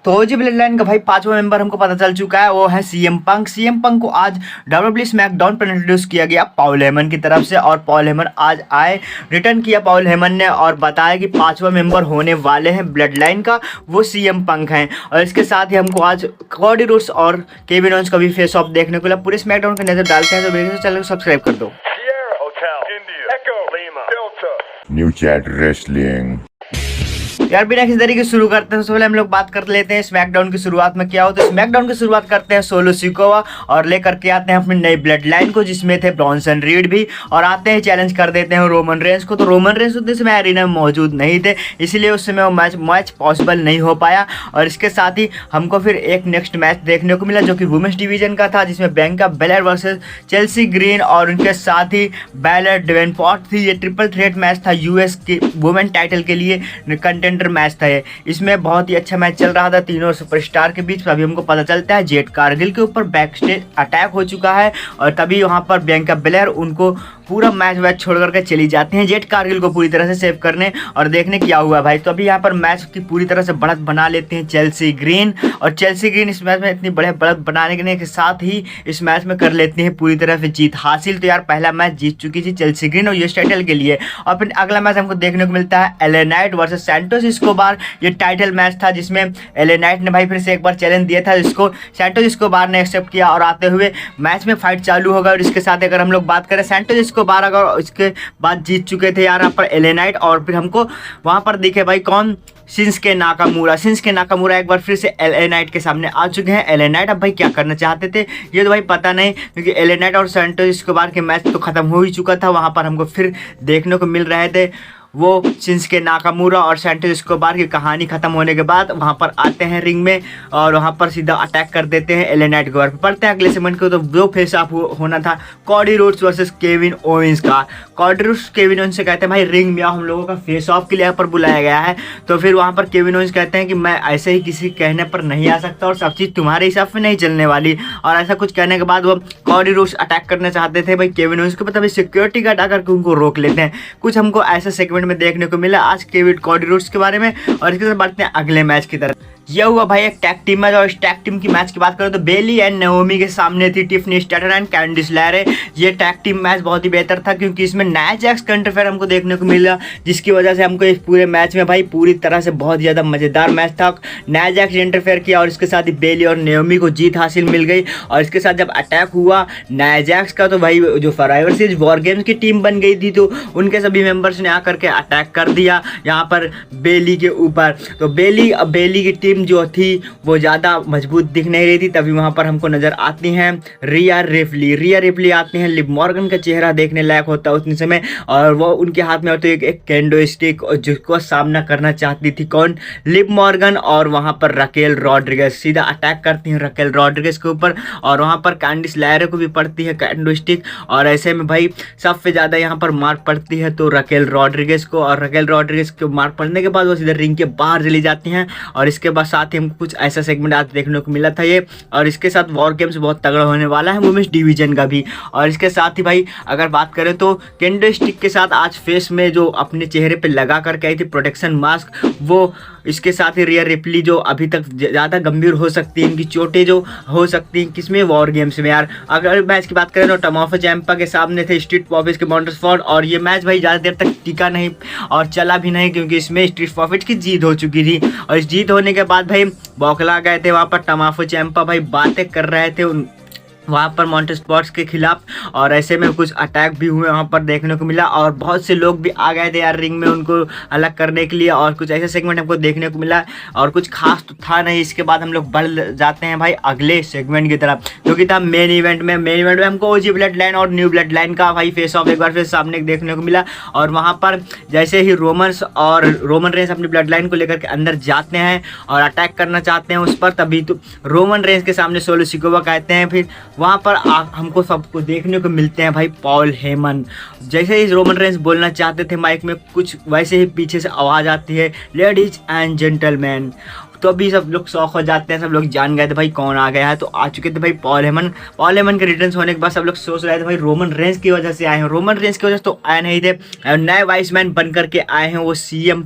तो ओजी blood line का भाई पांचवा मेंबर हमको पता चल चुका है, वो है सीएम पंक। सीएम पंक को आज डब्ल्यूडब्ल्यूई स्मैकडाउन पर इंट्रोड्यूस किया गया पॉल हेमन की तरफ से, और पॉल हेमन आज आए, रिटर्न किया पॉल हेमन ने और बताया कि पांचवा मेंबर होने वाले हैं ब्लड लाइन का, वो सीएम पंक हैं। और इसके साथ ही हमको आज कॉडी रोड्स और केविन ओवेंस का भी फेस ऑफ देखने को मिला। पूरे स्मैकडाउन का नजर डालते हैं, तो मेरे चैनल को सब्सक्राइब कर दो। New chat wrestling. यार बिना किसी तरीके से शुरू करते हैं, सबसे पहले हम लोग बात कर लेते हैं स्मैकडाउन की शुरुआत में क्या होता है। स्मैकडाउन की शुरुआत करते हैं सोलो सिकोवा और लेकर के आते हैं अपनी नई ब्लड लाइन को, जिसमें थे ब्रॉन्सन रीड भी, और आते हैं चैलेंज कर देते हैं रोमन रेंस को। तो रोमन रेंस उतने समय एरिना में मौजूद नहीं थे, इसलिए उस समय वो मैच पॉसिबल नहीं हो पाया। और इसके साथ ही हमको फिर एक नेक्स्ट मैच देखने को मिला जो कि वुमेन्स डिवीजन का था, जिसमें Bianca Belair versus Chelsea green और उनके साथ ही बेलेयर डेवेनपोर्ट थी। ये ट्रिपल थ्रेट मैच था यूएस के वुमेन टाइटल के लिए कंटेंडर मैच था। इसमें बहुत ही अच्छा मैच चल रहा था तीनों सुपरस्टार के बीच। अभी हमको पता चलता है जेड कारगिल के ऊपर बैक स्टेज अटैक हो चुका है, और तभी वहां पर बियांका बेलेयर उनको पूरा मैच वैच छोड़ करके चली जाती हैं जेड कारगिल को पूरी तरह से सेव करने और देखने क्या हुआ भाई। तो अभी यहाँ पर मैच की पूरी तरह से बढ़त बना लेते हैं चेल्सी ग्रीन, और चेल्सी ग्रीन इस मैच में इतनी बड़े बढ़त बनाने के साथ ही इस मैच में कर लेती हैं पूरी तरह से जीत हासिल। तो यार पहला मैच जीत चुकी थी चेल्सी ग्रीन और यूएस टाइटल के लिए। और फिर अगला मैच हमको देखने को मिलता है LA night versus Santos Escobar. ये टाइटल मैच था जिसमें एलए नाइट ने भाई फिर से एक बार चैलेंज दिया था, जिसको सैंटोस एस्कोबार ने एक्सेप्ट किया, और आते हुए मैच में फाइट चालू होगा। और इसके साथ अगर हम लोग बात करें सैंटोस एस्कोबार अगर इसके बाद जीत चुके थे यार यहाँ पर एलए नाइट, और फिर हमको वहां पर दिखे भाई कौन, शिंसुके नाकामुरा एक बार फिर से एलए नाइट के सामने आ चुके हैं। एलए नाइट अब भाई क्या करना चाहते थे ये तो भाई पता नहीं, क्योंकि एलए नाइट और सैंटोस एस्कोबार के मैच तो खत्म हो ही चुका था। वहां पर हमको फिर देखने को मिल रहे थे वो शिंसुके नाकामुरा और सैंटोस एस्कोबार की कहानी खत्म होने के बाद वहां पर आते हैं रिंग में और वहां पर सीधा अटैक कर देते हैं एलए नाइट के ऊपर। पढ़ते हैं अगले सेगमेंट को, तो वो फेस ऑफ होना था Cardi roads versus Kevin Owens का। कॉडी रोड्स केविन ओवेंस से कहते हैं भाई रिंग में आओ, हम लोगों का फेस ऑफ के लिए यहाँ पर बुलाया गया है। तो फिर वहां पर केविन ओवेंस कहते हैं कि मैं ऐसे ही किसी कहने पर नहीं आ सकता और सब चीज़ तुम्हारे हिसाब से नहीं चलने वाली, और ऐसा कुछ कहने के बाद वो कॉडी रोड्स अटैक करना चाहते थे भाई केविन ओवेंस के ऊपर, तभी सिक्योरिटी गार्ड आकर के उनको रोक लेते हैं। कुछ हमको ऐसा सेगमेंट में देखने को मिला आज केविन कॉडी रोड्स के बारे में। और इसके साथ बढ़ते हैं अगले मैच की तरफ। यह हुआ भाई एक टैग टीम मैच, और इस टैग टीम की मैच की बात करें तो बेली एंड नाओमी के सामने थी टिफनी स्ट्रैटन एंड कैंडिस लेरे। ये टैग टीम मैच बहुत ही बेहतर था, क्योंकि इसमें नाया जैक्स का इंटरफेयर हमको देखने को मिला, जिसकी वजह से हमको इस पूरे मैच में भाई पूरी तरह से बहुत ज़्यादा मज़ेदार मैच था। नाया जैक्स ने इंटरफेयर किया और इसके साथ ही बेली और नाओमी को जीत हासिल मिल गई। और इसके साथ जब अटैक हुआ नाया जैक्स का, तो भाई जो फॉरएवर सीरीज वॉर गेम्स की टीम बन गई थी, तो उनके सभी मेंबर्स ने आकर के अटैक कर दिया यहाँ पर बेली के ऊपर। तो बेली की टीम जो थी वो ज़्यादा मजबूत दिख नहीं रही थी। तभी वहाँ पर हमको नज़र आती हैं रिया रिप्ली आती हैं। लिव मॉर्गन का चेहरा देखने लायक होता है उतने समय, और वो उनके हाथ में होती है एक कैंडो स्टिक, जिसको सामना करना चाहती थी कौन, लिव मॉर्गन। और वहाँ पर रकेल रॉड्रिगेज सीधा अटैक करती हैं रकेल रॉड्रिगेज के ऊपर, और वहाँ पर कैंडिस लेरे को भी पड़ती है कैंडो स्टिक। और ऐसे में भाई सबसे ज़्यादा यहाँ पर मार पड़ती है तो रकेल रॉड्रिगेज को, और रकेल रॉड्रिगेज को मार पड़ने के बाद वो सीधा रिंग के बाहर चली जाती हैं। और इसके बाद साथ ही हमको कुछ ऐसा सेगमेंट आज देखने को मिला था ये, और इसके साथ वॉर गेम्स बहुत तगड़ा होने वाला है वुमेन्स डिवीजन का भी। और इसके साथ ही भाई अगर बात करें तो कैंडो स्टिक के साथ आज फेस में जो अपने चेहरे पे लगा करके आई थी प्रोटेक्शन मास्क, वो इसके साथ ही रिया रिप्ली जो अभी तक ज़्यादा गंभीर हो सकती है, इनकी चोटें जो हो सकती हैं किसमें, वॉर गेम्स में। यार अगर मैच की बात करें तो टमाफो चैंपा के सामने थे स्ट्रीट प्रॉफिट्स के मॉन्टेसफोर्ड, और ये मैच भाई ज़्यादा देर तक टिका नहीं और चला भी नहीं, क्योंकि इसमें स्ट्रीट प्रॉफिट्स की जीत हो चुकी थी। और इस जीत होने के बाद भाई बौखला गए थे वहाँ पर टमाफो चैंपा, भाई बातें कर रहे थे वहाँ पर मॉन्टेसफोर्ड के खिलाफ, और ऐसे में कुछ अटैक भी हुए वहाँ पर देखने को मिला, और बहुत से लोग भी आ गए थे यार रिंग में उनको अलग करने के लिए, और कुछ ऐसे सेगमेंट हमको देखने को मिला, और कुछ खास तो था नहीं। इसके बाद हम लोग बढ़ जाते हैं भाई अगले सेगमेंट की तरफ, जो कि था मेन इवेंट में हमको ओजी ब्लड लाइन और न्यू ब्लड लाइन का भाई फेस ऑफ एक बार फिर सामने देखने को मिला। और वहाँ पर जैसे ही रोमन रेंस अपनी ब्लड लाइन को लेकर के अंदर जाते हैं और अटैक करना चाहते हैं उस पर, तभी तो रोमन रेंस के सामने सोलो सिकोवा कहते हैं। फिर वहाँ पर हमको सबको देखने को मिलते हैं भाई पॉल हेमन। जैसे ही रोमन रेंस बोलना चाहते थे माइक में, कुछ वैसे ही पीछे से आवाज़ आती है लेडीज एंड जेंटलमैन। तो अभी सब लोग शौक हो जाते हैं, सब लोग जान गए थे भाई कौन आ गया है। तो आ चुके थे भाई पॉल हेमन के रिटर्न होने के बाद सब लोग सोच रहे थे भाई रोमन रेंस की वजह से आए हैं, रोमन रेंस की वजह से तो आए नहीं थे। नए वाइस मैन बन करके आए हैं वो सीएम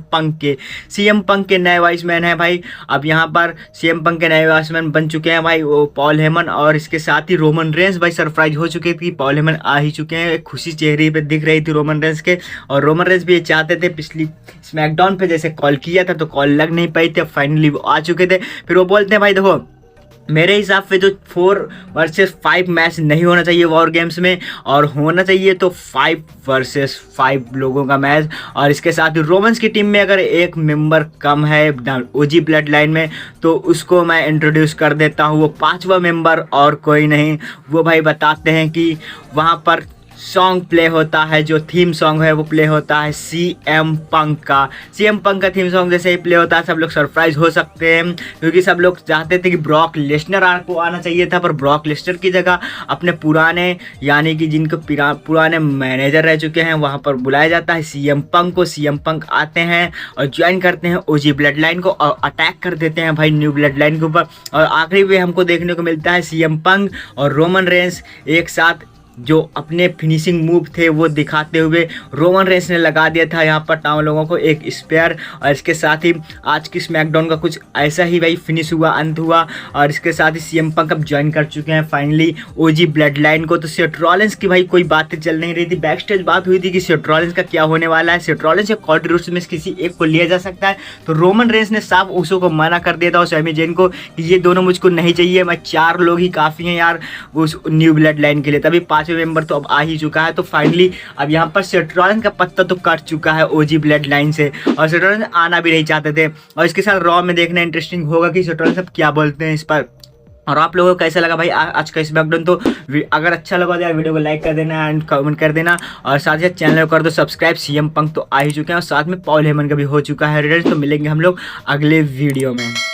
पंक के नए वाइस मैन है भाई। अब यहाँ पर सीएम पंक के नए वाइस मैन बन चुके हैं भाई वो पॉल हेमन, और इसके साथ ही रोमन रेंस भाई सरप्राइज हो चुके थे कि पॉल हेमन आ ही चुके हैं। एक खुशी चेहरे पे दिख रही थी रोमन रेंस के, और रोमन रेंस भी ये चाहते थे, पिछली स्मैकडाउन पे जैसे कॉल किया था तो कॉल लग नहीं पाई थी, अब फाइनली वो आ चुके थे। फिर वो बोलते हैं भाई देखो मेरे हिसाब से जो 4 वर्सेस 5 मैच नहीं होना चाहिए वॉर गेम्स में, और होना चाहिए तो 5 वर्सेस 5 लोगों का मैच। और इसके साथ ही रोमन्स की टीम में अगर एक मेंबर कम है ओजी ब्लड लाइन में तो उसको मैं इंट्रोड्यूस कर देता हूँ, वो 5वां मेंबर और कोई नहीं। वो भाई बताते हैं कि वहाँ पर सॉन्ग प्ले होता है, जो थीम सॉन्ग है वो प्ले होता है सीएम पंक का थीम सॉन्ग जैसे ही प्ले होता है सब लोग सरप्राइज हो सकते हैं, क्योंकि सब लोग चाहते थे कि ब्रॉक लेसनर को आना चाहिए था, पर ब्रॉक लेसनर की जगह अपने पुराने यानी कि जिनको पुराने मैनेजर रह चुके हैं वहाँ पर बुलाया जाता है सीएम पंक को। सीएम पंक आते हैं और ज्वाइन करते हैं ओजी ब्लड लाइन को और अटैक कर देते हैं भाई न्यू ब्लड लाइन के ऊपर। और आखिरी में हमको देखने को मिलता है सीएम पंक और रोमन रेंस एक साथ जो अपने फिनिशिंग मूव थे वो दिखाते हुए रोमन रेंस ने लगा दिया था यहाँ पर तमाम लोगों को एक स्पेयर। और इसके साथ ही आज की स्मैकडाउन का कुछ ऐसा ही भाई फिनिश हुआ, अंत हुआ। और इसके साथ ही सीएम पंक अब ज्वाइन कर चुके हैं फाइनली ओजी ब्लड लाइन को। तो सेथ रॉलिंस की भाई कोई बातें चल नहीं रही थी, बैक स्टेज बात हुई थी कि सेथ रॉलिंस का क्या होने वाला है, सेथ रॉलिंस या कॉडी रोड्स में किसी एक को लिया जा सकता है। तो रोमन रेंस ने साफ उसो को मना कर दिया था और सैमी ज़ेन को कि ये दोनों मुझको नहीं चाहिए, मैं 4 लोग ही काफ़ी हैं यार उस न्यू ब्लड लाइन के लिए। तभी 5वें मेंबर तो अब आ ही चुका है। तो फाइनली अब यहाँ पर सेथ रॉलिंस का पत्ता तो कट चुका है ओजी ब्लड लाइन से, और सेथ रॉलिंस आना भी नहीं चाहते थे। और इसके साथ रॉ में देखना इंटरेस्टिंग होगा कि सेथ रॉलिंस अब क्या बोलते हैं इस पर। और आप लोगों को कैसा लगा भाई आज का स्मैकडाउन? तो अगर अच्छा लगा तो यार वीडियो को लाइक कर देना एंड कमेंट कर देना, और साथ ही चैनल को कर दो सब्सक्राइब। सीएम पंक तो आ ही चुके हैं और साथ में पॉल हेमन का भी हो चुका है रिजल्ट। तो मिलेंगे हम लोग अगले वीडियो में।